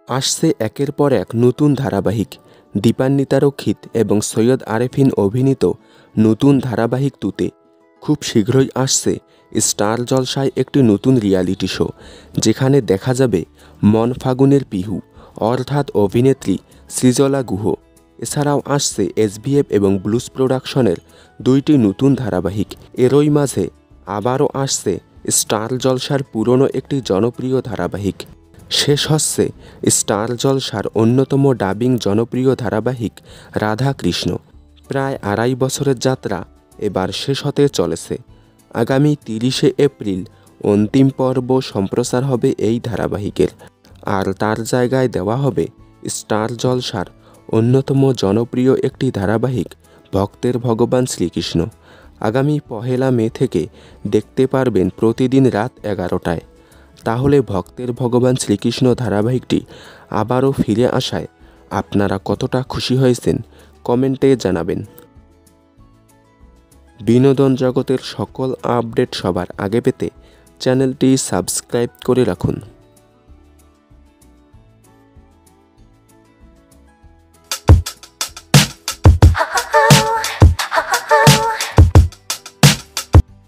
আসছে একের পর এক নতুন ধারাবাহিক। দীপান্বিতা রক্ষিত এবং সৈয়দ আরেফিন অভিনীত নতুন ধারাবাহিক তুতে খুব শীঘ্রই আসছে স্টার জলসায় একটি নতুন রিয়ালিটি শো, যেখানে দেখা যাবে মন ফাগুনের পিহু অর্থাৎ অভিনেত্রী সৃজলা গুহ। এছাড়াও আসছে এসবিএফ এবং ব্লুজ প্রোডাকশনের দুইটি নতুন ধারাবাহিক। এরই মাঝে আবারও আসছে স্টার জলসার পুরনো একটি জনপ্রিয় ধারাবাহিক। শেষ হচ্ছে স্টার জলসার অন্যতম ডাবিং জনপ্রিয় ধারাবাহিক রাধা কৃষ্ণ। প্রায় ২.৫ বছরের যাত্রা এবার শেষ হতে চলেছে। আগামী ৩০শে এপ্রিল অন্তিম পর্ব সম্প্রচার হবে এই ধারাবাহিকের, আর তার জায়গায় দেওয়া হবে স্টার জলসার অন্যতম জনপ্রিয় একটি ধারাবাহিক ভক্তের ভগবান শ্রীকৃষ্ণ। আগামী ১লা মে থেকে দেখতে পারবেন প্রতিদিন রাত ১১টায়। তাহলে ভক্তের ভগবান শ্রীকৃষ্ণ ধারাবাহিকটি আবারও ফিরে আসায় আপনারা কতটা খুশি হয়েছেন কমেন্টে জানাবেন। বিনোদন জগতের সকল আপডেট সবার আগে পেতে চ্যানেলটি সাবস্ক্রাইব করে রাখুন।